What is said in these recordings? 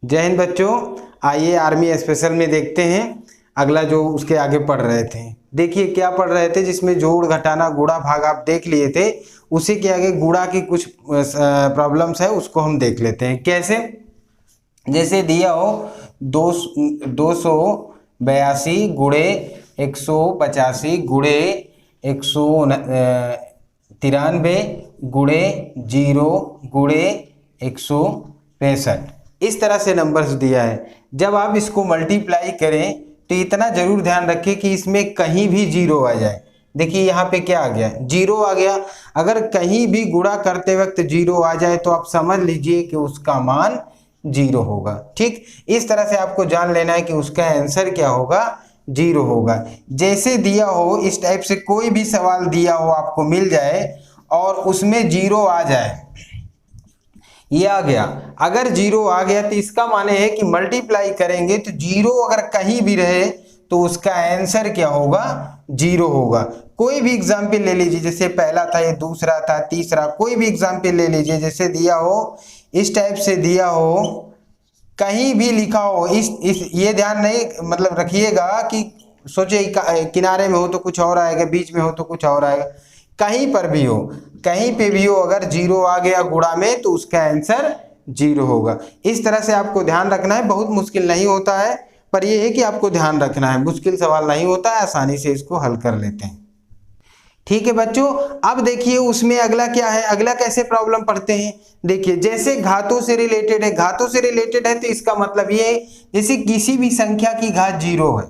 जय हिंद बच्चों। आइए आर्मी स्पेशल में देखते हैं अगला जो उसके आगे पढ़ रहे थे। देखिए क्या पढ़ रहे थे, जिसमें जोड़ घटाना गुणा भाग आप देख लिए थे, उसी के आगे गुणा की कुछ प्रॉब्लम्स है, उसको हम देख लेते हैं। कैसे? जैसे दिया हो 282 गुणे 185 गुणे 193 गुणे 0 गुणे 165, इस तरह से नंबर्स दिया है। जब आप इसको मल्टीप्लाई करें तो इतना जरूर ध्यान रखें कि इसमें कहीं भी जीरो आ जाए। देखिए यहाँ पे क्या आ गया, जीरो आ गया। अगर कहीं भी गुणा करते वक्त जीरो आ जाए तो आप समझ लीजिए कि उसका मान जीरो होगा। ठीक, इस तरह से आपको जान लेना है कि उसका आंसर क्या होगा, जीरो होगा। जैसे दिया हो इस टाइप से कोई भी सवाल दिया हो आपको मिल जाए और उसमें जीरो आ जाए, ये आ गया। अगर जीरो आ गया तो इसका माने है कि मल्टीप्लाई करेंगे तो जीरो अगर कहीं भी रहे तो उसका आंसर क्या होगा, जीरो होगा। कोई भी एग्जाम्पल ले लीजिए, जैसे पहला था, ये दूसरा था, तीसरा, कोई भी एग्जाम्पल ले लीजिए। जैसे दिया हो इस टाइप से दिया हो, कहीं भी लिखा हो, इस ये ध्यान नहीं मतलब रखिएगा कि सोचे किनारे में हो तो कुछ और आएगा, बीच में हो तो कुछ और आएगा। कहीं पर भी हो, कहीं पे भी हो, अगर जीरो आ गया गुणा में तो उसका आंसर जीरो होगा। इस तरह से आपको ध्यान रखना है। बहुत मुश्किल नहीं होता है, पर यह है कि आपको ध्यान रखना है। मुश्किल सवाल नहीं होता है, आसानी से इसको हल कर लेते हैं। ठीक है बच्चों, अब देखिए उसमें अगला क्या है, अगला कैसे प्रॉब्लम पढ़ते हैं। देखिए जैसे घातों से रिलेटेड है, घातों से रिलेटेड है तो इसका मतलब ये है जैसे किसी भी संख्या की घात जीरो है,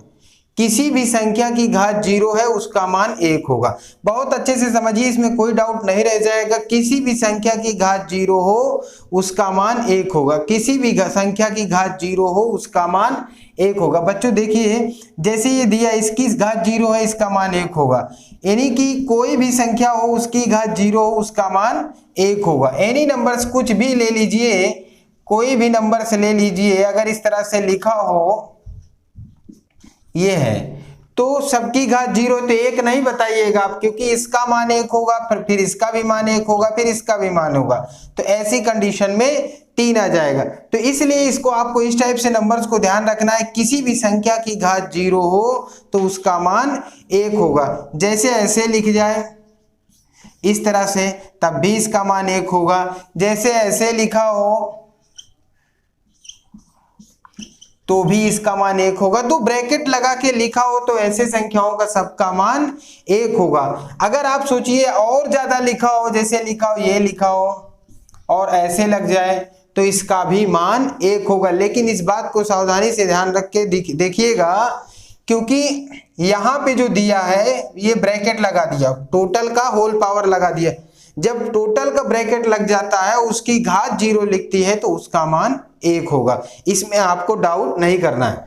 किसी भी संख्या की घात जीरो है, उसका मान एक होगा। बहुत अच्छे से समझिए, इसमें कोई डाउट नहीं रह जाएगा। किसी भी संख्या की घात जीरो हो उसका मान एक होगा, किसी भी संख्या की घात जीरो हो उसका मान एक होगा। बच्चों देखिए जैसे ये दिया, इसकी घात जीरो है, इसका मान एक होगा। यानी कि कोई भी संख्या हो उसकी घात जीरो हो उसका मान एक होगा। एनी नंबर्स कुछ भी ले लीजिए, कोई भी नंबर से ले लीजिए, अगर इस तरह से लिखा हो ये है तो सबकी घात जीरो, तो एक नहीं बताइएगा आप, क्योंकि इसका मान एक होगा, फिर इसका भी मान एक होगा, फिर इसका भी मान होगा, तो ऐसी कंडीशन में तीन आ जाएगा। तो इसलिए इसको आपको इस टाइप से नंबर्स को ध्यान रखना है, किसी भी संख्या की घात जीरो हो तो उसका मान एक होगा। जैसे ऐसे लिख जाए इस तरह से, तब भी इसका मान एक होगा। जैसे ऐसे लिखा हो तो भी इसका मान एक होगा। तो ब्रैकेट लगा के लिखा हो तो ऐसे संख्याओं का सबका मान एक होगा। अगर आप सोचिए और ज्यादा लिखा हो, जैसे लिखा हो ये लिखा हो और ऐसे लग जाए तो इसका भी मान एक होगा। लेकिन इस बात को सावधानी से ध्यान रख के देखिएगा, क्योंकि यहाँ पे जो दिया है ये ब्रैकेट लगा दिया, टोटल का होल पावर लगा दिया। जब टोटल का ब्रैकेट लग जाता है, उसकी घात जीरो लिखती है तो उसका मान एक होगा। इसमें आपको डाउट नहीं करना है।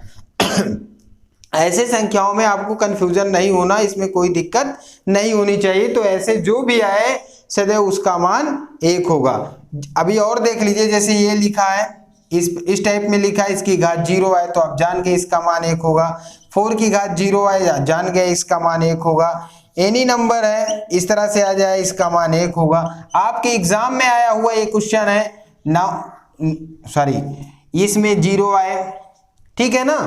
ऐसे संख्याओं में आपको कंफ्यूजन नहीं होना, इसमें कोई दिक्कत नहीं होनी चाहिए। तो ऐसे जो भी आए सदैव उसका मान एक होगा। अभी और देख लीजिए, जैसे ये लिखा है, इस टाइप में लिखा है, इसकी घात जीरो आए तो आप जान गए इसका मान एक होगा। 4 की घात जीरो आए, जान गए इसका मान एक होगा। एनी नंबर है इस तरह से आ जाए, इसका मान एक होगा। आपके एग्जाम में आया हुआ एक क्वेश्चन है इसमें जीरो आए, ठीक है ना,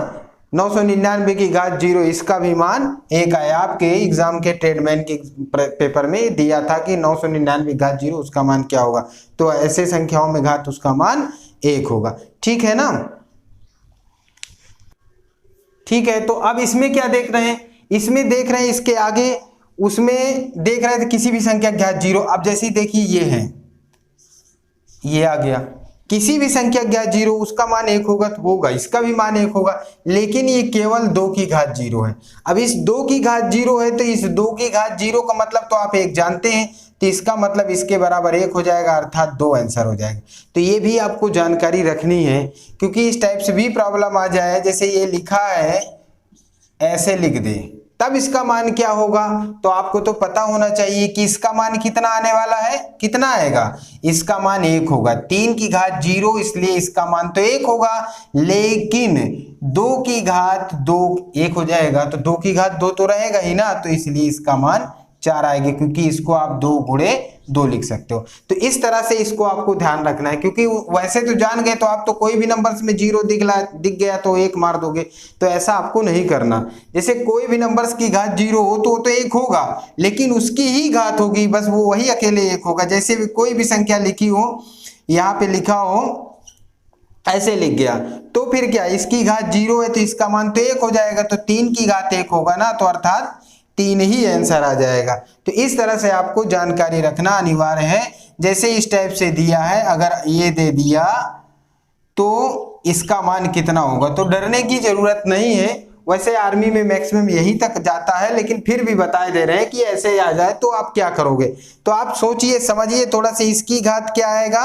999 की घात जीरो, इसका भी मान एक आया। आपके एग्जाम के ट्रेडमैन के पेपर में दिया था कि 999 घात जीरो, उसका मान क्या होगा। तो ऐसे संख्याओं में घात उसका मान एक होगा। ठीक है ना, ठीक है। तो अब इसमें क्या देख रहे हैं, इसमें देख रहे हैं इसके आगे, उसमें देख रहे थे किसी भी संख्या घात जीरो। अब जैसे देखिए ये है, ये आ गया, किसी भी संख्या घात जीरो उसका मान एक होगा तो होगा, इसका भी मान एक होगा। लेकिन ये केवल 2 की घात जीरो है। अब इस 2 की घात जीरो है तो इस 2 की घात जीरो का मतलब तो आप एक जानते हैं, तो इसका मतलब इसके बराबर एक हो जाएगा, अर्थात 2 आंसर हो जाएगा। तो ये भी आपको जानकारी रखनी है, क्योंकि इस टाइप से भी प्रॉब्लम आ जाए, जैसे ये लिखा है ऐसे लिख दे तब इसका मान क्या होगा। तो आपको तो पता होना चाहिए कि इसका मान कितना आने वाला है, कितना आएगा, इसका मान एक होगा। 3 की घात जीरो, इसलिए इसका मान तो एक होगा। लेकिन 2 की घात 2 एक हो जाएगा, तो 2 की घात 2 तो रहेगा ही ना, तो इसलिए इसका मान 4 आएगी, क्योंकि इसको आप 2 गुणे 2 लिख सकते हो। तो इस तरह से इसको आपको ध्यान रखना है, क्योंकि वैसे तो जान गए तो आप तो कोई भी नंबर्स में 0 दिख गया तो 1 मार दोगे, तो ऐसा आपको नहीं करना। जैसे कोई भी नंबर्स की घात 0 हो तो 1 होगा, लेकिन उसकी ही घात होगी, बस वो वही अकेले 1 होगा। जैसे भी कोई भी संख्या लिखी हो, यहाँ पे लिखा हो ऐसे लिख गया, तो फिर क्या, इसकी घात 0 है तो इसका मान तो 1 हो जाएगा, तो 3 की घात 1 होगा ना, तो अर्थात 3 ही आंसर आ जाएगा। तो इस तरह से आपको जानकारी रखना अनिवार्य है। जैसे इस टाइप से दिया है, अगर ये दे दिया तो इसका मान कितना होगा, तो डरने की जरूरत नहीं है। वैसे आर्मी में मैक्सिमम यहीं तक जाता है, लेकिन फिर भी बताए दे रहे हैं कि ऐसे आ जाए तो आप क्या करोगे। तो आप सोचिए समझिए थोड़ा सा, इसकी घात क्या आएगा,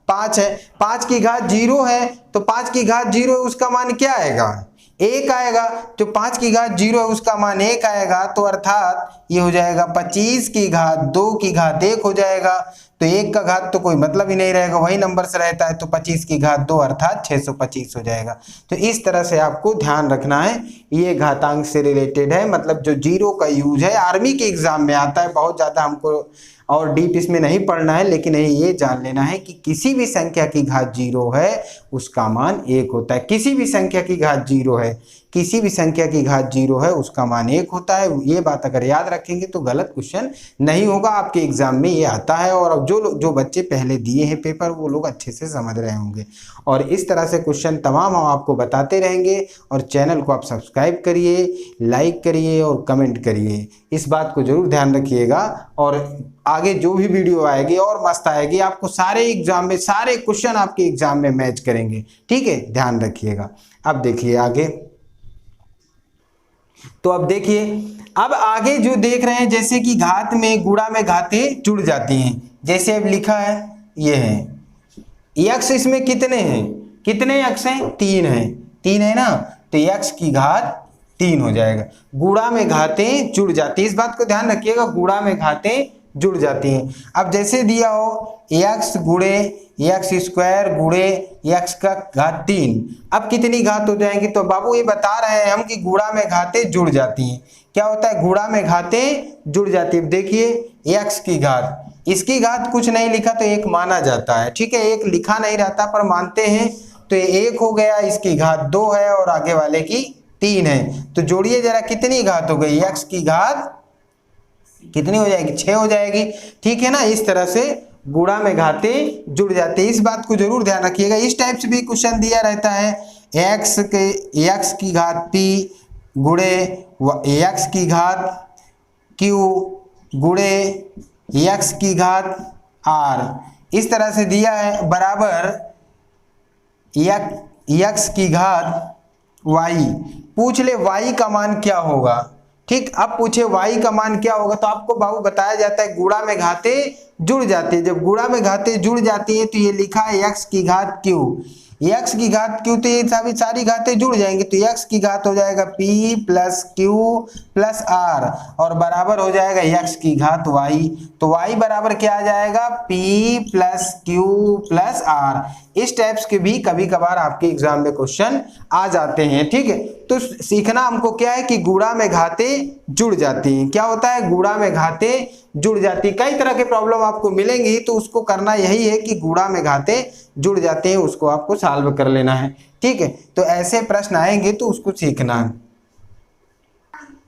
5 है, 5 की घात 0 है, तो 5 की घात 0 है, उसका मान क्या आएगा, 1 आएगा। तो 5 की घात 0 है, उसका मान 1 आएगा, तो अर्थात ये हो जाएगा 25 की घात 2 की घात 1 हो जाएगा। तो 1 का घात तो कोई मतलब ही नहीं रहेगा, वही नंबर से रहता है, तो 25 की घात 2 अर्थात 625 हो जाएगा। तो इस तरह से आपको ध्यान रखना है, ये घातांक से रिलेटेड है, मतलब जो 0 का यूज है आर्मी के एग्जाम में आता है, बहुत ज़्यादा हमको और डीप इसमें नहीं पढ़ना है, लेकिन ये जान लेना है कि किसी भी संख्या की घात 0 है उसका मान 1 होता है। किसी भी संख्या की घात 0 है, किसी भी संख्या की घात 0 है उसका मान 1 होता है। ये बात अगर याद रखेंगे तो गलत क्वेश्चन नहीं होगा, आपके एग्जाम में ये आता है। और जो बच्चे पहले दिए हैं पेपर वो लोग अच्छे से समझ रहे होंगे। और इस तरह से क्वेश्चन तमाम हम आपको बताते रहेंगे। और चैनल को आप सब्सक्राइब करिए, लाइक करिए और कमेंट करिए, इस बात को जरूर ध्यान रखिएगा। और आगे जो भी वीडियो आएगी और मस्त आएगी, आपको सारे एग्जाम में सारे क्वेश्चन आपके एग्जाम में मैच करेंगे, ठीक है, ध्यान रखिएगा। अब देखिए आगे, तो अब देखिए, अब आगे जो देख रहे हैं, जैसे कि घात में गुणा में घातें जुड़ जाती हैं। जैसे अब लिखा है, ये है यक्स, इसमें कितने हैं, कितने यक्स हैं, 3 हैं, 3 है ना, तो यक्स की घात 3 हो जाएगा। गुणा में घातें जुड़ जाती है, इस बात को ध्यान रखिएगा, गुणा में घातें जुड़ जाती हैं। अब जैसे दिया हो यक्स गुणे यक्स स्क्वायर गुणे यक्स का घात 3, अब कितनी घात हो जाएंगी, तो बाबू ये बता रहे हैं हम कि गुणा में घातें जुड़ जाती हैं। क्या होता है, गुणा में घातें जुड़ जाती है। देखिए यक्स की घात, इसकी घात कुछ नहीं लिखा तो 1 माना जाता है, ठीक है, 1 लिखा नहीं रहता पर मानते हैं, तो ये 1 हो गया, इसकी घात 2 है और आगे वाले की 3 है। तो जोड़िए जरा, कितनी घात हो गई, यक्स की घात कितनी हो जाएगी, 6 हो जाएगी, ठीक है ना। इस तरह से गुणा में घातें जुड़ जाती है, इस बात को जरूर ध्यान रखिएगा। इस टाइप से भी क्वेश्चन दिया रहता है, यक्स की घात p गुणे यक्स की घात q गुणे यक्स की घात r, इस तरह से दिया है, बराबर यक्स की घात y। पूछ ले y का मान क्या होगा, ठीक। अब पूछे y का मान क्या होगा, तो आपको बाबू बताया जाता है गुणा में घातें जुड़ जाती है। जब गुणा में घातें जुड़ जाती है तो ये लिखा है यक्स की घात q, यक्स की घात q, तो ये सारी घातें जुड़ जाएंगी, तो यक्स की घात हो जाएगा p plus q plus r और बराबर हो जाएगा यक्स की घात y। तो y बराबर क्या आ जाएगा, p plus q plus r। इस टाइप्स के भी कभी कभार आपके एग्जाम में क्वेश्चन आ जाते हैं, ठीक है। तो सीखना हमको क्या है कि गुणा में घातें जुड़ जाती हैं। क्या होता है, गुणा में घातें जुड़ जाती, कई तरह के प्रॉब्लम आपको मिलेंगी, तो उसको करना यही है कि गुणा में घातें जुड़ जाते हैं, उसको आपको सॉल्व कर लेना है, ठीक है। तो ऐसे प्रश्न आएंगे तो उसको सीखना है।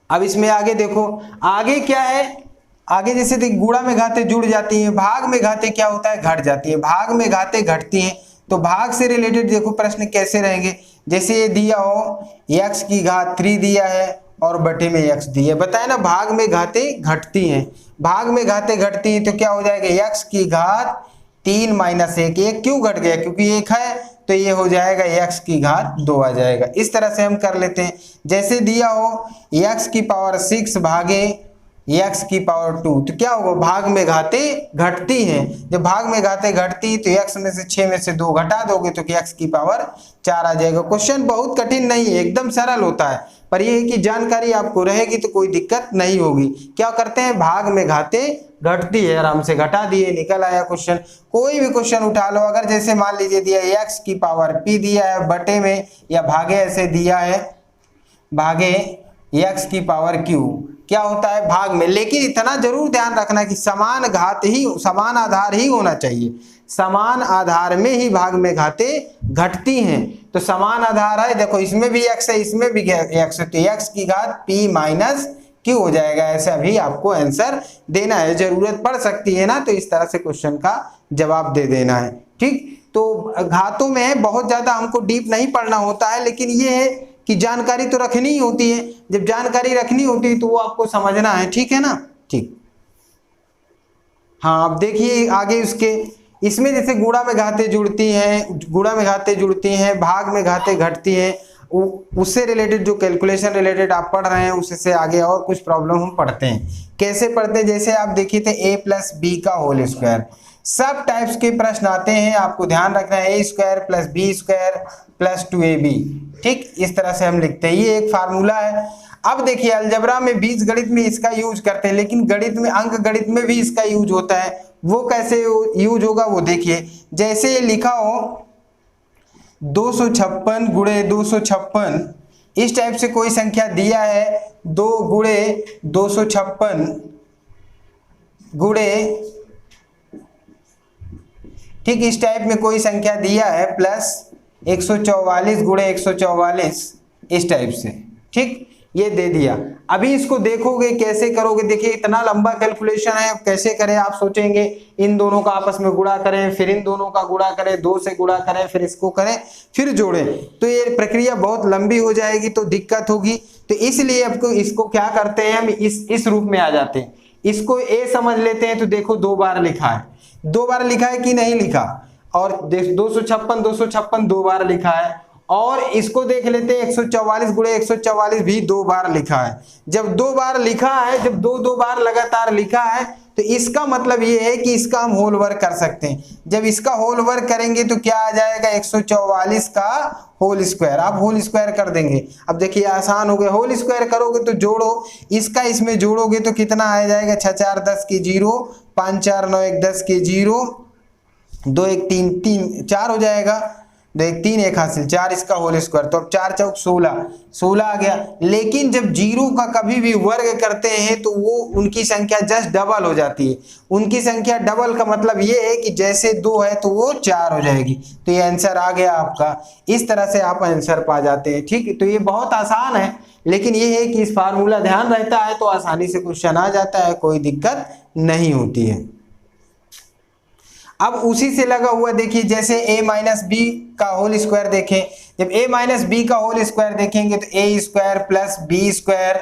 अब इसमें आगे देखो, आगे क्या है, आगे जैसे गुणा में घातें जुड़ जाती हैं, भाग में घातें क्या होता है, घट जाती है। भाग में घातें घटती हैं, तो भाग से रिलेटेड देखो प्रश्न कैसे रहेंगे। जैसे ये दिया हो यक्स की घात 3 दिया है और बटे में यक्स दिया है, बताया ना भाग में घातें घटती हैं। भाग में घातें घटती हैं तो क्या हो जाएगा, यक्स की घात 3 माइनस 1, ये क्यों घट गया, क्योंकि 1 है, तो ये हो जाएगा यक्स की घात 2 आ जाएगा। इस तरह से हम कर लेते हैं। जैसे दिया हो यक्स की पावर 6 भागे यक्स की पावर 2, तो क्या होगा, भाग में घातें घटती हैं। जब भाग में घातें घटती तो यक्स में से 6 में से 2 घटा दोगे तो यक्स की पावर 4 आ जाएगा। क्वेश्चन बहुत कठिन नहीं है, एकदम सरल होता है, पर यह है कि जानकारी आपको रहेगी तो कोई दिक्कत नहीं होगी। क्या करते हैं, भाग में घातें घटती है, आराम से घटा दिए, निकल आया क्वेश्चन। कोई भी क्वेश्चन उठा लो, अगर जैसे मान लीजिए दिया यक्स की पावर p दिया है, बटे में या भागे ऐसे दिया है, भागे यक्स की पावर q, क्या होता है, भाग में। लेकिन इतना जरूर ध्यान रखना कि समान आधार ही होना चाहिए, समान आधार में ही भाग में घातें घटती हैं। तो समान आधार है, देखो इसमें भी x है, इसमें भी x है, तो x की घात p माइनस q हो जाएगा। ऐसा भी आपको आंसर देना है, जरूरत पड़ सकती है ना, तो इस तरह से क्वेश्चन का जवाब दे देना है। ठीक, तो घातों में बहुत ज्यादा हमको डीप नहीं पढ़ना होता है, लेकिन ये है कि जानकारी तो रखनी ही होती है। जब जानकारी रखनी होती है तो वो आपको समझना है, ठीक है ना। ठीक, हाँ अब देखिए आगे उसके, इसमें जैसे गुणा में घातें जुड़ती हैं, भाग में घातें घटती हैं, उससे रिलेटेड जो कैलकुलेशन रिलेटेड आप पढ़ रहे हैं उससे आगे और कुछ प्रॉब्लम हम पढ़ते हैं। कैसे पढ़ते हैं, जैसे आप देखिए थे a प्लस बी का होल स्क्वायर, सब टाइप्स के प्रश्न आते हैं, आपको ध्यान रखना है। a square plus B square plus 2ab, ठीक, इस तरह से हम लिखते हैं, ये एक फार्मूला है। अब देखिए अलजेब्रा में, बीज गणित में इसका यूज करते हैं, लेकिन गणित में, अंक गणित में भी इसका यूज होता है। वो कैसे यूज होगा वो देखिए, जैसे ये लिखा हो 256 गुणे 256, इस टाइप से कोई संख्या दिया है, 2 गुणे 256 गुणे, ठीक, इस टाइप में कोई संख्या दिया है, प्लस 144 गुणे 144, इस टाइप से, ठीक, ये दे दिया। अभी इसको देखोगे कैसे करोगे, देखिए इतना लंबा कैलकुलेशन है, कैसे करें आप सोचेंगे, इन दोनों का आपस में गुणा करें, फिर इन दोनों का गुणा करें, 2 से गुणा करें, फिर इसको करें, फिर जोड़ें, तो ये प्रक्रिया बहुत लंबी हो जाएगी, तो दिक्कत होगी। तो इसलिए आपको इसको क्या करते हैं, हम इस रूप में आ जाते हैं, इसको a समझ लेते हैं। तो देखो 2 बार लिखा है, 2 बार लिखा है कि नहीं लिखा, और 256 2 बार लिखा है, और इसको देख लेते हैं 144 गुणे 144 भी 2 बार लिखा है। जब 2 बार लिखा है, जब 2 बार लगातार लिखा है, तो इसका मतलब ये है कि इसका हम होल वर्क कर सकते हैं। जब इसका होल वर्क करेंगे तो क्या आ जाएगा, 144 का होल स्क्वायर, आप होल स्क्वायर कर देंगे। अब देखिए आसान हो गया, होल स्क्वायर करोगे तो जोड़ो, इसका इसमें जोड़ोगे तो कितना आ जाएगा, 6 4 10 के 0, 5 4 9 1 10 के 0, 2 1 3 3 4 हो जाएगा, 2 1 3 1 हासिल 4, इसका होल स्क्वायर, तो अब 4 चौक 16 आ गया। लेकिन जब जीरो का कभी भी वर्ग करते हैं तो वो उनकी संख्या जस्ट डबल हो जाती है। उनकी संख्या डबल का मतलब ये है कि जैसे 2 है तो वो 4 हो जाएगी। तो ये आंसर आ गया आपका, इस तरह से आप आंसर पा जाते हैं। ठीक, तो ये बहुत आसान है, लेकिन ये है कि इस फार्मूला ध्यान रहता है तो आसानी से क्वेश्चन आ जाता है, कोई दिक्कत नहीं होती है। अब उसी से लगा हुआ देखिए, जैसे a माइनस बी का होल स्क्वायर देखें, जब a माइनस बी का होल स्क्वायर देखेंगे तो a square plus B square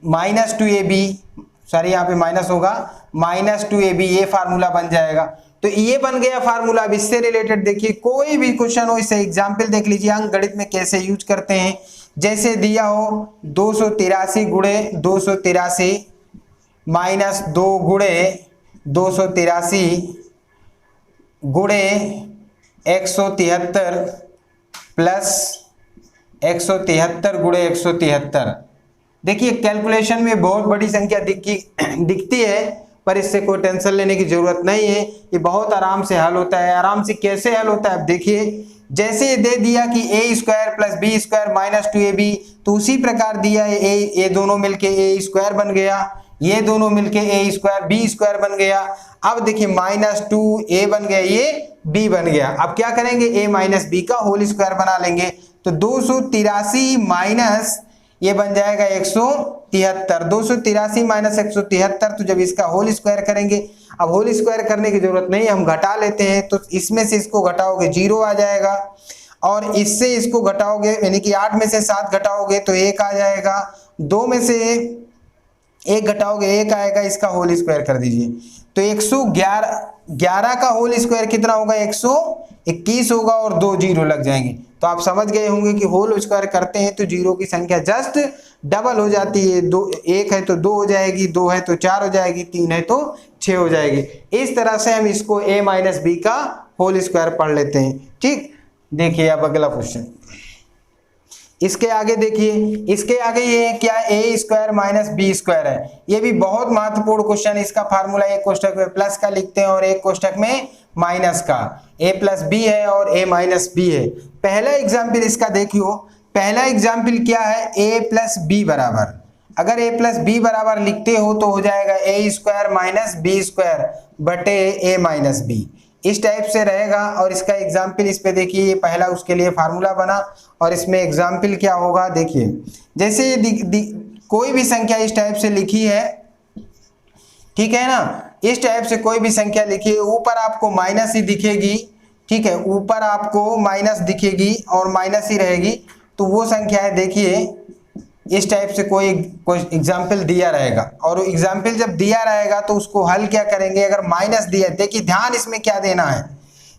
minus 2ab, sorry यहाँ पे माइनस होगा, माइनस 2ab, ये फार्मूला बन जाएगा। तो ये बन गया फार्मूला। अब इससे रिलेटेड देखिए कोई भी क्वेश्चन हो, इससे एग्जाम्पल देख लीजिए, अंक गणित में कैसे यूज करते हैं। जैसे दिया हो 283 गुणे 283 माइनस 2 गुणे 283 गुणे 173 प्लस 173 गुणे 173। देखिए कैलकुलेशन में बहुत बड़ी संख्या दिखती है, पर इससे कोई टेंशन लेने की जरूरत नहीं है, ये बहुत आराम से हल होता है। आराम से कैसे हल होता है अब देखिए, जैसे दे दिया कि a square plus B square minus 2ab, तो उसी प्रकार दिया है ये दोनों मिलके a स्क्वायर बन गया, ये दोनों मिलके a स्क्वायर बी स्क्वायर बन गया। अब देखिए माइनस 2a बन गया, ये b बन गया। अब क्या करेंगे, a माइनस बी का होल स्क्वायर बना लेंगे, तो 283 माइनस ये बन जाएगा 173, 283 माइनस 173, तो जब इसका होल स्क्वायर करेंगे, अब होल स्क्वायर करने की जरूरत नहीं, हम घटा लेते हैं, तो इसमें से इसको घटाओगे 0 आ जाएगा, और इससे इसको घटाओगे यानी कि 8 में से 7 घटाओगे तो 1 आ जाएगा, 2 में से 1 घटाओगे 1 आएगा, इसका होल स्क्वायर कर दीजिए, तो 111 का होल स्क्वायर कितना होगा, 121 होगा, और 2 0 लग जाएंगे। तो आप समझ गए होंगे कि होल स्क्वायर करते हैं तो जीरो की संख्या जस्ट डबल हो जाती है। 1 है तो 2 हो जाएगी, 2 है तो 4 हो जाएगी, 3 है तो 6 हो जाएगी। इस तरह से हम इसको a माइनस बी का होल स्क्वायर पढ़ लेते हैं। ठीक, देखिए अब अगला क्वेश्चन, इसके आगे देखिए, इसके आगे ये क्या है, a square minus B square है। ये भी बहुत महत्वपूर्ण क्वेश्चन है। इसका फार्मूला एक कोष्टक में प्लस का लिखते हैं और एक कोष्टक में माइनस का। a प्लस बी है और a माइनस बी है। पहला एग्जाम्पल इसका देखियो, पहला एग्जाम्पल क्या है, a प्लस बी बराबर, अगर a प्लस बी बराबर लिखते हो तो हो जाएगा A square minus B square बटे ए माइनस बी, इस टाइप से रहेगा। और इसका एग्जाम्पल इस पे देखिए, ये पहला उसके लिए फार्मूला बना और इसमें एग्जाम्पल क्या होगा देखिए, जैसे ये कोई भी संख्या इस टाइप से लिखी है, ठीक है ना, इस टाइप से कोई भी संख्या लिखी है, ऊपर आपको माइनस ही दिखेगी, ठीक है, ऊपर आपको माइनस दिखेगी और माइनस ही रहेगी, तो वो संख्या है देखिए इस टाइप से कोई एग्जाम्पल दिया रहेगा। और एग्जाम्पल जब दिया रहेगा तो उसको हल क्या करेंगे, अगर माइनस दिया, देखिए ध्यान इसमें क्या देना है,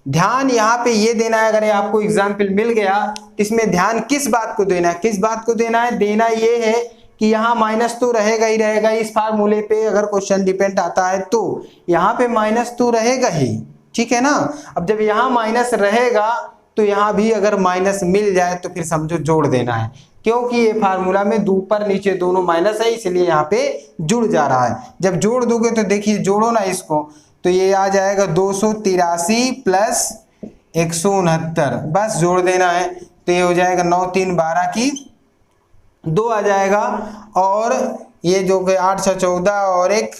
ध्यान यहाँ पे ये देना है, अगर आपको एग्जाम्पल मिल गया तो इसमें ध्यान किस बात को देना है, किस बात को देना है, देना ये है कि यहाँ माइनस तो रहेगा ही रहेगा, इस फार्मूले पे अगर क्वेश्चन डिपेंड आता है तो यहाँ पे माइनस तो रहेगा ही, ठीक है ना। अब जब यहाँ माइनस रहेगा तो यहाँ भी अगर माइनस मिल जाए तो फिर समझो जोड़ देना है, क्योंकि ये फार्मूला में ऊपर नीचे दोनों माइनस है, इसलिए यहाँ पे जुड़ जा रहा है। जब जोड़ दोगे तो देखिए, जोड़ो ना इसको, तो ये आ जाएगा 283 प्लस 169, बस जोड़ देना है, तो ये हो जाएगा 9 3 12 की 2 आ जाएगा, और ये जो कि 8 6 14 और 1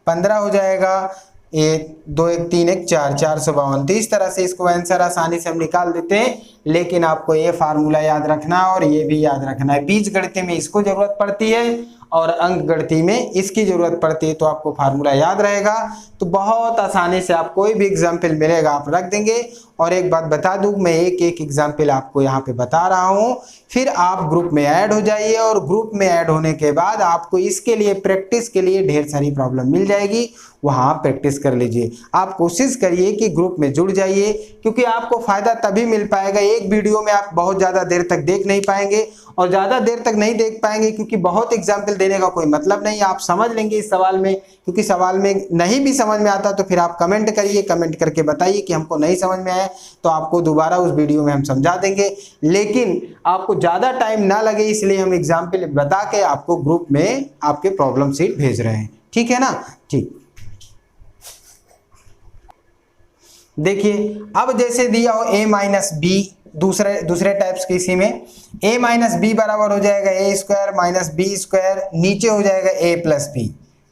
15 हो जाएगा, ये 2 1 3 1 4 452। तो इस तरह से इसको आंसर आसानी से हम निकाल देते हैं, लेकिन आपको ये फार्मूला याद रखना है और ये भी याद रखना है। बीज गणित में इसको जरूरत पड़ती है और अंक गणित में इसकी जरूरत पड़ती है, तो आपको फार्मूला याद रहेगा तो बहुत आसानी से आप कोई भी एग्जाम्पल मिलेगा आप रख देंगे। और एक बात बता दूं, मैं एक एक एग्जाम्पल आपको यहाँ पे बता रहा हूँ, फिर आप ग्रुप में ऐड हो जाइए, और ग्रुप में ऐड होने के बाद आपको इसके लिए प्रैक्टिस के लिए ढेर सारी प्रॉब्लम मिल जाएगी, वहाँ प्रैक्टिस कर लीजिए। आप कोशिश करिए कि ग्रुप में जुड़ जाइए, क्योंकि आपको फायदा तभी मिल पाएगा, एक वीडियो में आप बहुत ज़्यादा देर तक देख नहीं पाएंगे, और ज़्यादा देर तक नहीं देख पाएंगे क्योंकि बहुत एग्जाम्पल देने का कोई मतलब नहीं, आप समझ लेंगे इस सवाल में, क्योंकि सवाल में नहीं भी समझ में आता तो फिर आप कमेंट करिए, कमेंट करके बताइए कि हमको नहीं समझ में आया, तो आपको दोबारा उस वीडियो में हम समझा देंगे। लेकिन आपको ज़्यादा टाइम ना लगे इसलिए हम एग्जाम्पल बता के आपको ग्रुप में आपके प्रॉब्लम शीट भेज रहे हैं, ठीक है ना। ठीक, देखिए अब जैसे दिया हो a माइनस बी, दूसरे टाइप्स के, इसी में a माइनस बी बराबर हो जाएगा A square minus B square, नीचे हो जाएगा a प्लस बी,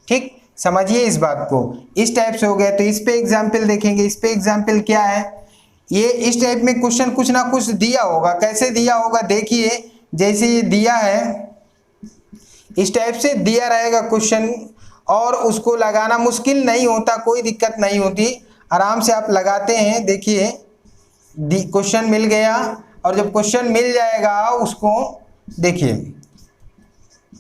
ठीक, समझिए इस बात को, इस टाइप से हो गया। तो इस पे एग्जाम्पल देखेंगे, इस पे एग्जाम्पल क्या है, ये इस टाइप में क्वेश्चन कुछ ना कुछ दिया होगा, कैसे दिया होगा देखिए, जैसे ये दिया है इस टाइप से दिया रहेगा क्वेश्चन, और उसको लगाना मुश्किल नहीं होता, कोई दिक्कत नहीं होती, आराम से आप लगाते हैं। देखिए क्वेश्चन मिल गया, और जब क्वेश्चन मिल जाएगा उसको देखिए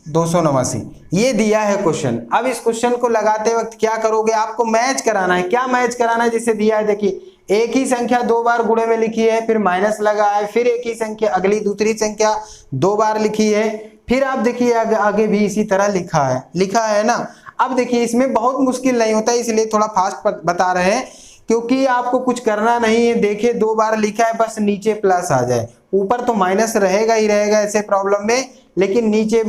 289 ये दिया है क्वेश्चन। अब इस क्वेश्चन को लगाते वक्त क्या करोगे, आपको मैच कराना है। क्या मैच कराना है, जैसे दिया है देखिए, एक ही संख्या 2 बार गुणे में लिखी है, फिर माइनस लगा है, फिर एक ही संख्या अगली दूसरी संख्या 2 बार लिखी है, फिर आप देखिए आगे भी इसी तरह लिखा है ना। अब देखिए इसमें बहुत मुश्किल नहीं होता, इसलिए थोड़ा फास्ट बता रहे हैं, क्योंकि आपको कुछ करना नहीं है। देखिए 2 बार लिखा है, बस नीचे प्लस आ जाए, ऊपर तो माइनस रहेगा ही रहेगा ऐसे प्रॉब्लम में, लेकिन नीचे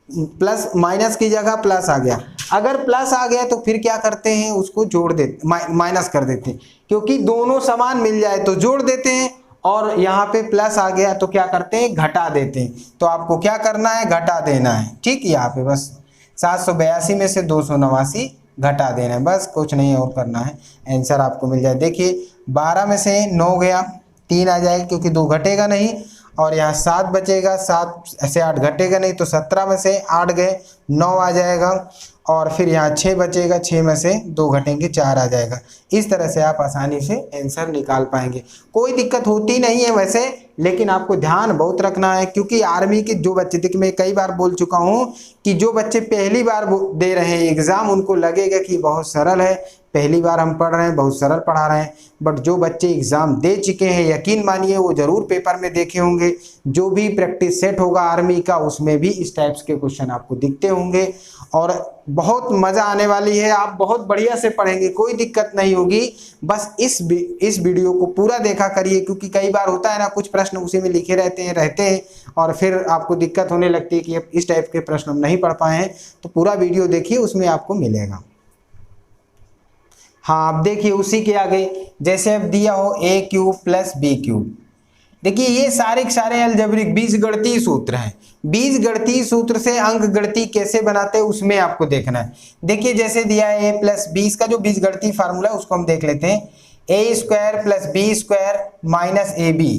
प्लस माइनस की जगह प्लस आ गया। अगर प्लस आ गया तो फिर क्या करते हैं, उसको जोड़ देते, माइनस कर देते हैं, क्योंकि दोनों समान मिल जाए तो जोड़ देते हैं, और यहाँ पे प्लस आ गया तो क्या करते हैं, घटा देते हैं। तो आपको क्या करना है, घटा देना है, ठीक, यहाँ पे बस 782 में से 289 घटा देना है, बस कुछ नहीं और करना है, आंसर आपको मिल जाए। देखिए 12 में से 9 गया, 3 आ जाएगा क्योंकि 2 घटेगा नहीं, और यहाँ 7 बचेगा, 7 से 8 घटेगा नहीं, तो 17 में से 8 गए 9 आ जाएगा, और फिर यहाँ 6 बचेगा, 6 में से 2 घटेंगे 4 आ जाएगा। इस तरह से आप आसानी से आंसर निकाल पाएंगे, कोई दिक्कत होती नहीं है वैसे, लेकिन आपको ध्यान बहुत रखना है, क्योंकि आर्मी के जो बच्चे, देखिए मैं कई बार बोल चुका हूँ कि जो बच्चे पहली बार दे रहे हैं एग्ज़ाम, उनको लगेगा कि बहुत सरल है, पहली बार हम पढ़ रहे हैं, बहुत सरल पढ़ा रहे हैं, बट जो बच्चे एग्ज़ाम दे चुके हैं यकीन मानिए वो ज़रूर पेपर में देखे होंगे, जो भी प्रैक्टिस सेट होगा आर्मी का उसमें भी इस टाइप्स के क्वेश्चन आपको दिखते होंगे, और बहुत मज़ा आने वाली है, आप बहुत बढ़िया से पढ़ेंगे, कोई दिक्कत नहीं होगी। बस इस वीडियो को पूरा देखा करिए, क्योंकि कई बार होता है ना, कुछ प्रश्न उसी में लिखे रहते हैं और फिर आपको दिक्कत होने लगती है कि अब इस टाइप के प्रश्न हम नहीं पढ़ पाए हैं, तो पूरा वीडियो देखिए, उसमें आपको मिलेगा। हाँ अब देखिए उसी के आगे, जैसे अब दिया हो a³ + b³, देखिए ये सारे के सारे अलजेब्रिक बीजगणितीय सूत्र हैं। बीजगणितीय सूत्र से अंक गणितीय कैसे बनाते हैं उसमें आपको देखना है। देखिए जैसे दिया है a प्लस बी, इसका जो बीजगणितीय फार्मूला है उसको हम देख लेते हैं। A square plus B square minus A B,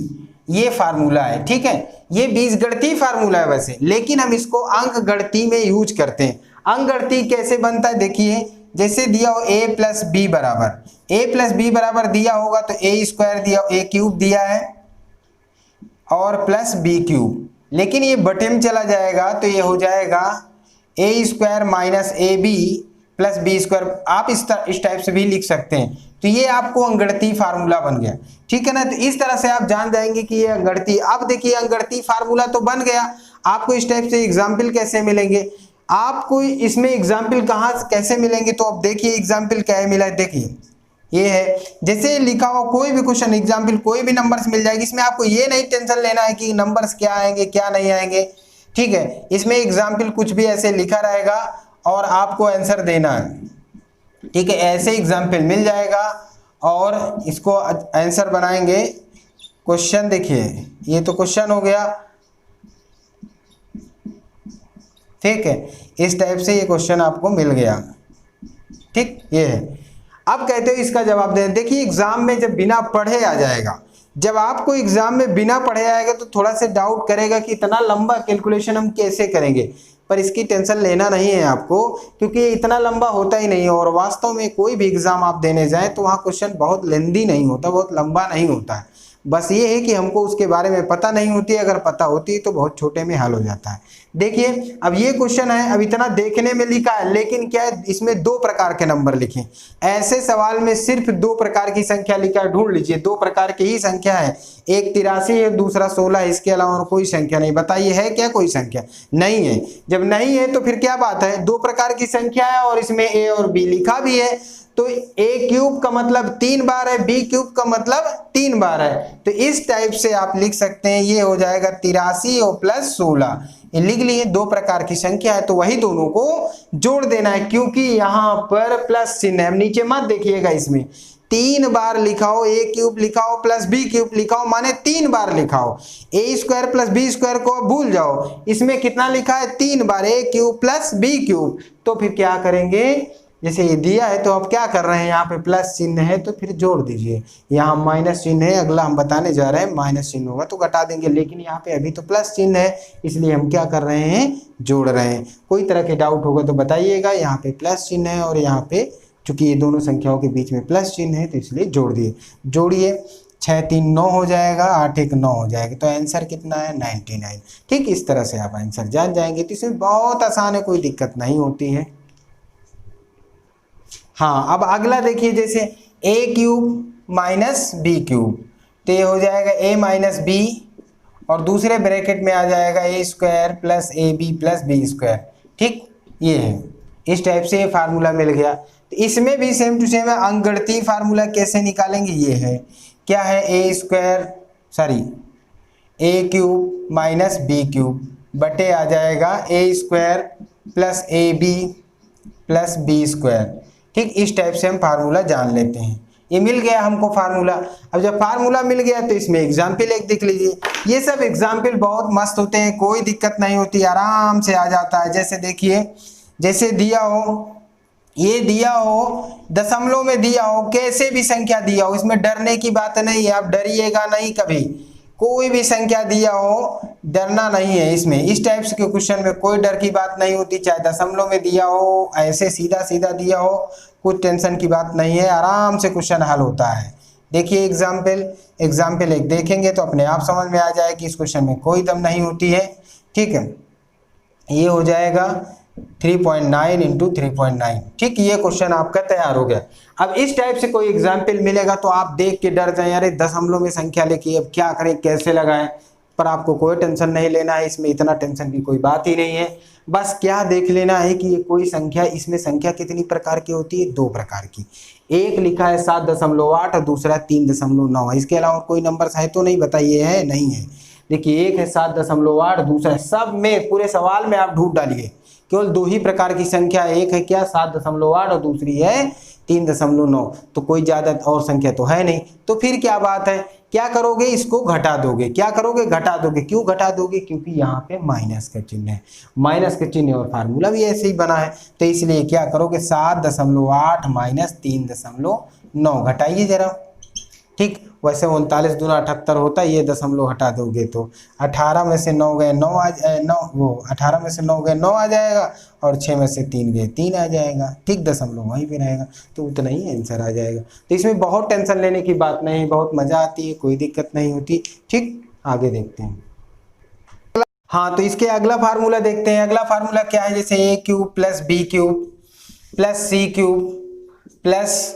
ये फार्मूला है, ठीक है। ये बीजगणितीय फार्मूला है वैसे, लेकिन हम इसको अंक गणितीय में यूज करते हैं। अंक गणितीय कैसे बनता है, देखिए जैसे दिया हो a प्लस बी बराबर दिया होगा तो ए स्क्वायर दिया, ए क्यूब दिया है और प्लस बी क्यूब, लेकिन ये बटे में चला जाएगा तो ये हो जाएगा A square minus A B plus B square. आप इस टाइप से भी लिख सकते हैं। तो ये आपको अंकगणितीय फार्मूला बन गया, ठीक है ना। तो इस तरह से आप जान जाएंगे कि ये अंकगणितीय। अब देखिए अंकगणितीय फार्मूला तो बन गया, आपको इस टाइप से एग्जाम्पल कैसे मिलेंगे, आपको इसमें एग्जाम्पल कहाँ कैसे मिलेंगे, तो अब देखिए एग्जाम्पल क्या है मिला है। देखिए ये है, जैसे लिखा हो कोई भी क्वेश्चन एग्जाम्पल कोई भी नंबर्स मिल जाएगी, इसमें आपको ये नहीं टेंशन लेना है कि नंबर्स क्या आएंगे क्या नहीं आएंगे, ठीक है। इसमें एग्जाम्पल कुछ भी ऐसे लिखा रहेगा और आपको आंसर देना है, ठीक है। ऐसे एग्जाम्पल मिल जाएगा और इसको आंसर बनाएंगे। क्वेश्चन देखिए ये तो क्वेश्चन हो गया, ठीक है। इस टाइप से ये क्वेश्चन आपको मिल गया, ठीक। ये है, अब कहते हो इसका जवाब दे। देखिए एग्जाम में जब बिना पढ़े आ जाएगा, जब आपको एग्जाम में बिना पढ़े आएगा तो थोड़ा सा डाउट करेगा कि इतना लंबा कैलकुलेशन हम कैसे करेंगे, पर इसकी टेंशन लेना नहीं है आपको, क्योंकि ये इतना लंबा होता ही नहीं है। और वास्तव में कोई भी एग्जाम आप देने जाएं तो वहाँ क्वेश्चन बहुत लेंदी नहीं होता, बहुत लंबा नहीं होता है। बस ये है कि हमको उसके बारे में पता नहीं होती है, अगर पता होती है तो बहुत छोटे में हल हो जाता है। देखिए अब ये क्वेश्चन है, अब इतना देखने में लिखा है, लेकिन क्या है इसमें दो प्रकार के नंबर लिखे। ऐसे सवाल में सिर्फ दो प्रकार की संख्या लिखा है, ढूंढ लीजिए। दो प्रकार की ही संख्या है, एक 83 है, दूसरा 16 है, इसके अलावा और कोई संख्या नहीं। बताइए है क्या कोई संख्या? नहीं है। जब नहीं है तो फिर क्या बात है, दो प्रकार की संख्या है और इसमें ए और बी लिखा भी है, तो ए क्यूब का मतलब 3 बार है, बी क्यूब का मतलब 3 बार है। तो इस टाइप से आप लिख सकते हैं, ये हो जाएगा 83 और प्लस 16, ये लिख लिए। दो प्रकार की संख्या है तो वही दोनों को जोड़ देना है, क्योंकि यहाँ पर प्लस चिन्ह है। नीचे मत देखिएगा, इसमें 3 बार लिखा हो, ए क्यूब लिखा हो प्लस बी क्यूब लिखा हो, माने 3 बार लिखा हो। ए स्क्वायर प्लस बी स्क्वायर को भूल जाओ, इसमें कितना लिखा है 3 बार, ए क्यूब प्लस बी क्यूब। तो फिर क्या करेंगे, जैसे ये दिया है तो अब क्या कर रहे हैं, यहाँ पे प्लस चिन्ह है तो फिर जोड़ दीजिए। यहाँ माइनस चिन्ह है, अगला हम बताने जा रहे हैं माइनस चिन्ह होगा तो घटा देंगे, लेकिन यहाँ पे अभी तो प्लस चिन्ह है, इसलिए हम क्या कर रहे हैं, जोड़ रहे हैं। कोई तरह के डाउट होगा तो बताइएगा। यहाँ पे प्लस चिन्ह है और यहाँ पे चूंकि ये दोनों संख्याओं के बीच में प्लस चिन्ह है तो इसलिए जोड़ दिए। जोड़िए, 6 3 9 हो जाएगा, 8 1 9 हो जाएगा, तो आंसर कितना है 99। ठीक, इस तरह से आप आंसर जान जाएंगे। तो इसमें बहुत आसान है, कोई दिक्कत नहीं होती है। हाँ, अब अगला देखिए, जैसे A cube minus B cube, तो ये हो जाएगा ए माइनस बी और दूसरे ब्रैकेट में आ जाएगा A square plus A B plus B square. ठीक, ये है, इस टाइप से ये फार्मूला मिल गया। तो इसमें भी सेम टू सेम है। अंकगणितीय फार्मूला कैसे निकालेंगे, ये है, क्या है, A cube minus B cube बटे आ जाएगा A square plus A B plus B square. ठीक, इस टाइप से हम फार्मूला जान लेते हैं। ये मिल गया हमको फार्मूला। अब जब फार्मूला मिल गया तो इसमें एग्जाम्पल एक देख लीजिए। ये सब एग्जाम्पल बहुत मस्त होते हैं, कोई दिक्कत नहीं होती, आराम से आ जाता है। जैसे देखिए, जैसे दिया हो, ये दिया हो दशमलव में दिया हो, कैसे भी संख्या दिया हो, इसमें डरने की बात नहीं है, आप डरिएगा नहीं कभी। कोई भी संख्या दिया हो, डरना नहीं है इसमें। इस टाइप के क्वेश्चन में कोई डर की बात नहीं होती, चाहे दशमलव में दिया हो, ऐसे सीधा सीधा दिया हो, कुछ टेंशन की बात नहीं है, आराम से क्वेश्चन हल होता है। देखिए एग्जाम्पल एक देखेंगे तो अपने आप समझ में आ जाए कि इस क्वेश्चन में कोई दम नहीं होती है। ठीक है, ये हो जाएगा 3.9 इंटू 3.9। ठीक, ये क्वेश्चन आपका तैयार हो गया। अब इस टाइप से कोई एग्जाम्पल मिलेगा तो आप देख के डर जाए, अरे दशमलव में संख्या लिखी, अब क्या करें, कैसे लगाएं। पर आपको कोई टेंशन नहीं लेना है, इसमें इतना टेंशन की कोई बात ही नहीं है। बस क्या देख लेना है कि ये कोई संख्या, इसमें संख्या कितनी प्रकार की होती है, 2 प्रकार की। एक लिखा है 7.8 और दूसरा 3.9। इसके अलावा कोई नंबर है तो नहीं, बताइए, है नहीं है। देखिए, एक है 7.8, दूसरा है, सब में पूरे सवाल में आप ढूंढ डालिए, केवल 2 ही प्रकार की संख्या, एक है क्या 7.8 और दूसरी है 3.9। तो कोई ज़्यादा और संख्या तो है नहीं। तो फिर क्या बात है, क्या करोगे, इसको घटा दोगे। क्या करोगे, घटा दोगे। क्यों घटा दोगे, क्योंकि यहाँ पे माइनस का चिन्ह है, माइनस का चिन्ह और फार्मूला भी ऐसे ही बना है, तो इसलिए क्या करोगे 7.8 माइनस 3.9 घटाइए जरा। ठीक, वैसे 39 दूना 78 होता है, ये दशमलव हटा दोगे तो 18 में से 9 गए 9 18 में से 9 गए 9 आ जाएगा, और 6 में से 3 गए 3 आ जाएगा। ठीक, दशमलव वहीं पे रहेगा, तो उतना ही आंसर आ जाएगा। तो इसमें बहुत टेंशन लेने की बात नहीं, बहुत मजा आती है, कोई दिक्कत नहीं होती। ठीक, आगे देखते हैं। हाँ, तो इसके अगला फार्मूला देखते हैं। अगला फार्मूला क्या है, जैसे A cube plus B cube plus C cube plus,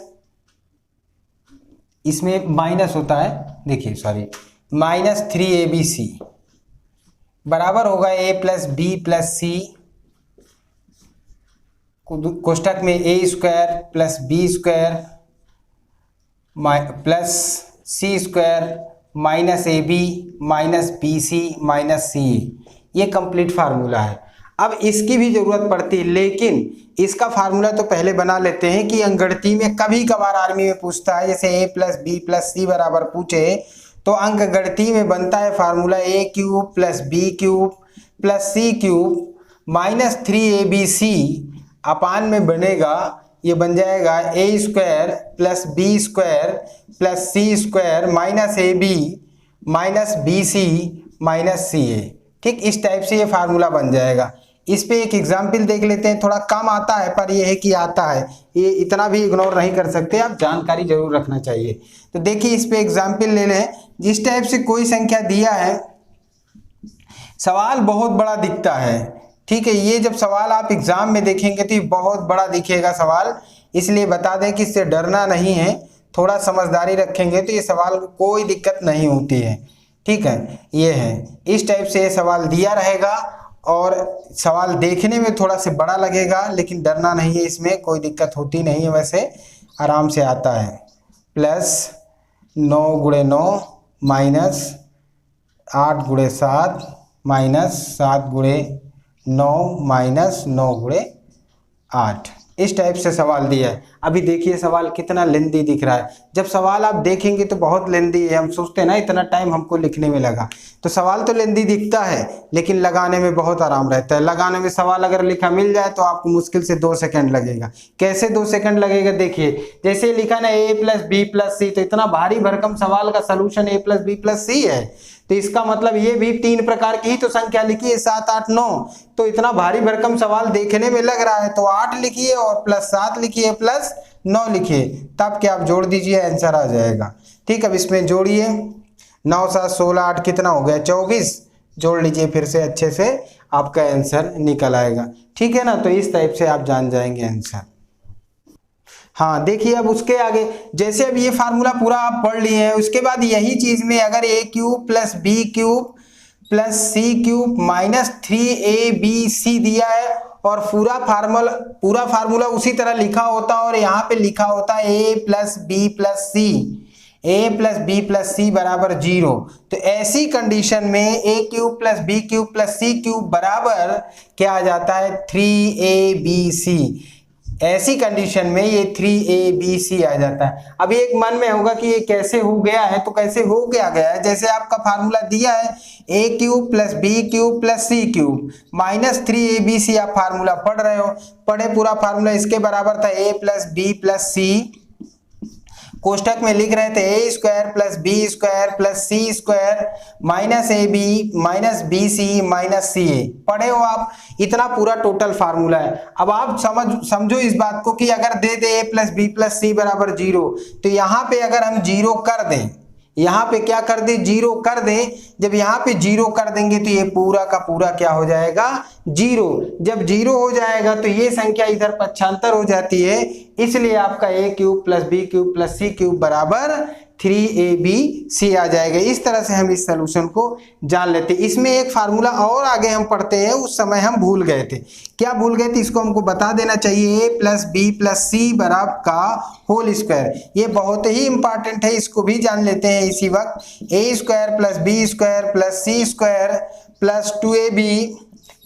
इसमें माइनस होता है, देखिए सॉरी, -3abc बराबर होगा a plus B plus C, कोष्टक में a square plus B square plus C square minus A B minus B C minus C A, ये complete formula है। अब इसकी भी जरूरत पड़ती है, लेकिन इसका फार्मूला तो पहले बना लेते हैं कि अंकगणित में कभी कभार आर्मी में पूछता है, जैसे a plus B plus C बराबर पूछे तो अंकगणित में बनता है formula a cube plus B cube plus C cube -3abc अपान में बनेगा, ये बन जाएगा a square plus B square plus C square minus A B minus B C minus C A. ठीक, इस टाइप से ये फार्मूला बन जाएगा। इस पे एक एग्जाम्पल देख लेते हैं, थोड़ा कम आता है पर यह है कि आता है, ये इतना भी इग्नोर नहीं कर सकते, आप जानकारी जरूर रखना चाहिए। तो देखिए इस पे एग्जाम्पल ले लें। जिस टाइप से कोई संख्या दिया है, सवाल बहुत बड़ा दिखता है, ठीक है, ये जब सवाल आप एग्जाम में देखेंगे तो ये बहुत बड़ा दिखेगा सवाल, इसलिए बता दें कि इससे डरना नहीं है, थोड़ा समझदारी रखेंगे तो ये सवाल को कोई दिक्कत नहीं होती है। ठीक है, ये है, इस टाइप से ये सवाल दिया रहेगा और सवाल देखने में थोड़ा से बड़ा लगेगा, लेकिन डरना नहीं है, इसमें कोई दिक्कत होती नहीं है, वैसे आराम से आता है। प्लस 9 × 9 माइनस 8 × 7 माइनस 7 × 9 माइनस 9 × 8, इस टाइप से सवाल दिया है। अभी देखिए सवाल कितना लेंदी दिख रहा है, जब सवाल आप देखेंगे तो बहुत लेंदी है, हम सोचते हैं ना इतना टाइम हमको लिखने में लगा, तो सवाल तो लेंदी दिखता है लेकिन लगाने में बहुत आराम रहता है। लगाने में सवाल अगर लिखा मिल जाए तो आपको मुश्किल से 2 सेकंड लगेगा। कैसे 2 सेकंड लगेगा, देखिए जैसे लिखा ना a plus B plus C, तो इतना भारी भरकम सवाल का solution a plus B plus C है, तो इसका मतलब ये भी 3 प्रकार की ही तो संख्या लिखी है, 7 8 9, तो इतना भारी भरकम सवाल देखने में लग रहा है, तो 8 लिखिए और प्लस 7 लिखिए प्लस 9 लिखिए, तब क्या आप जोड़ दीजिए आंसर आ जाएगा। ठीक, अब इसमें जोड़िए, 9 7 16 8 कितना हो गया 24, जोड़ लीजिए फिर से अच्छे से, आपका आंसर निकल आएगा। ठीक है ना, तो इस टाइप से आप जान जाएंगे आंसर। हाँ देखिए अब उसके आगे, जैसे अब ये फार्मूला पूरा आप पढ़ लिए हैं, उसके बाद यही चीज में अगर a cube plus B cube plus C cube minus 3abc दिया है और पूरा फार्मूला उसी तरह लिखा होता है और यहाँ पे लिखा होता है a plus B plus C, a plus B plus C बराबर 0, तो ऐसी कंडीशन में a cube plus B cube plus C cube बराबर क्या आ जाता है 3abc। ऐसी कंडीशन में ये 3abc आ जाता है। अभी एक मन में होगा कि ये कैसे हो गया है, तो कैसे हो गया है, जैसे आपका फार्मूला दिया है a cube plus B cube plus C cube minus 3abc, आप फार्मूला पढ़ रहे हो, पढ़े पूरा फार्मूला, इसके बराबर था a plus B plus C, कोष्टक में लिख रहे थे a square plus B square plus C square minus A B minus B C minus C A, पढ़े हो आप, इतना पूरा टोटल फार्मूला है। अब आप समझो इस बात को कि अगर दे दे a plus B plus C बराबर 0, तो यहाँ पे अगर हम 0 कर दें, यहाँ पे क्या कर दे 0 कर दें, जब यहाँ पे 0 कर देंगे तो ये पूरा का पूरा क्या हो जाएगा 0, जब 0 हो जाएगा तो ये संख्या इधर पक्षांतर हो जाती है, इसलिए आपका a cube plus B cube plus C cube बराबर 3abc आ जाएगा। इस तरह से हम इस सलूशन को जान लेते हैं। इसमें एक फार्मूला और आगे हम पढ़ते हैं, उस समय हम भूल गए थे, क्या भूल गए थे इसको हमको बता देना चाहिए, a plus B plus C बराबर का होल स्क्वायर, ये बहुत ही इंपॉर्टेंट है, इसको भी जान लेते हैं इसी वक्त। a square plus B square plus C square plus 2ab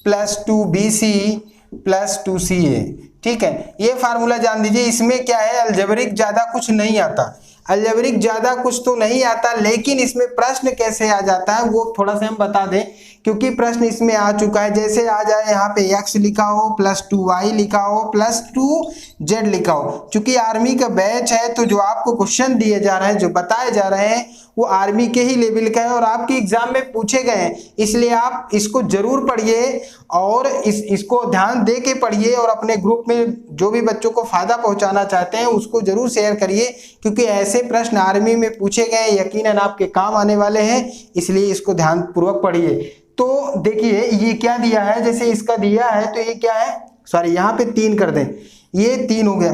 plus 2bc plus 2ca। ठीक है, ये फार्मूला जान दीजिए। इसमें क्या है, अलजेब्रिक ज्यादा कुछ नहीं आता, अलजेब्रिक ज़्यादा कुछ तो नहीं आता, लेकिन इसमें प्रश्न कैसे आ जाता है वो थोड़ा सा हम बता दें, क्योंकि प्रश्न इसमें आ चुका है। जैसे आ जाए यहाँ पे x लिखा हो प्लस 2y लिखा हो प्लस 2z लिखा हो। चूंकि आर्मी का बैच है तो जो आपको क्वेश्चन दिए जा रहे हैं, जो बताए जा रहे हैं, वो आर्मी के ही लेवल का है और आपके एग्जाम में पूछे गए हैं, इसलिए आप इसको जरूर पढ़िए और इसको ध्यान दे के पढ़िए और अपने ग्रुप में जो भी बच्चों को फायदा पहुंचाना चाहते हैं उसको जरूर शेयर करिए, क्योंकि ऐसे प्रश्न आर्मी में पूछे गए यकीनन आपके काम आने वाले हैं, इसलिए इसको ध्यान पूर्वक पढ़िए। तो देखिए ये क्या दिया है, जैसे इसका दिया है तो ये क्या है, सॉरी यहाँ पे 3 कर दें, ये 3 हो गया,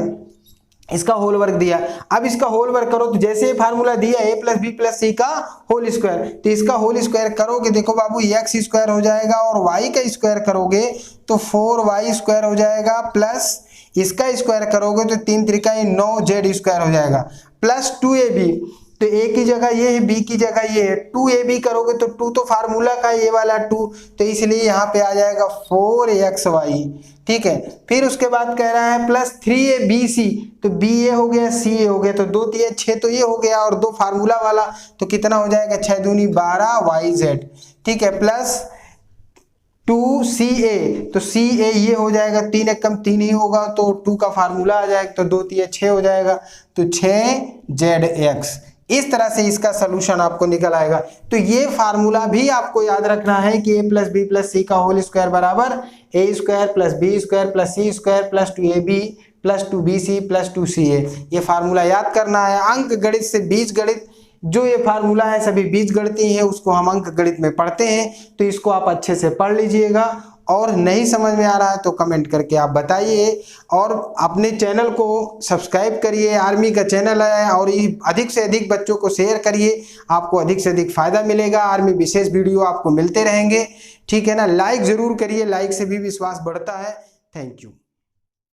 इसका होल वर्क दिया। अब इसका होल वर्क करो तो जैसे फार्मूला दिया a plus B plus C का होल स्क्वायर, तो इसका होल स्क्वायर करोगे देखो बाबू x स्क्वायर हो जाएगा और y का स्क्वायर करोगे तो 4y स्क्वायर हो जाएगा, प्लस इसका स्क्वायर करोगे तो 3 त्रिका 9z स्क्वायर हो जाएगा, प्लस 2ab, तो a की जगह ये है, b की जगह ये है, 2ab करोगे तो 2 तो फार्मूला का ये वाला 2, तो इसलिए यहाँ पे आ जाएगा 4xy, ठीक है। फिर उसके बाद कह रहा है प्लस 3abc, तो b ये हो गया c ये हो गया, तो 2 3 6 तो ये हो गया और 2 फार्मूला वाला, तो कितना हो जाएगा 6 दूनी 12yz, ठीक है, प्लस 2ca, तो ca ये हो जाएगा, 3 एक कम 3 ही होगा तो 2 का फार्मूला आ जाएगा, तो 2 3 6 हो जाएगा, तो 6zx। इस तरह से इसका सलूशन आपको निकल आएगा। तो ये फार्मूला भी आपको याद रखना है कि a plus B plus C का होल स्क्वायर बराबर a square plus B square plus C square plus 2ab plus 2bc plus 2ca। ये फार्मूला याद करना है। अंक गणित से बीज गणित, जो ये फार्मूला है सभी बीज गणित है, उसको हम अंक गणित में पढ़ते हैं, तो इसको आप अच्छे से पढ़ लीजिएगा। और नहीं समझ में आ रहा है तो कमेंट करके आप बताइए और अपने चैनल को सब्सक्राइब करिए, आर्मी का चैनल है, और ये अधिक से अधिक बच्चों को शेयर करिए, आपको अधिक से अधिक फायदा मिलेगा। आर्मी विशेष वीडियो आपको मिलते रहेंगे, ठीक है ना। लाइक ज़रूर करिए, लाइक से भी विश्वास बढ़ता है। Thank you.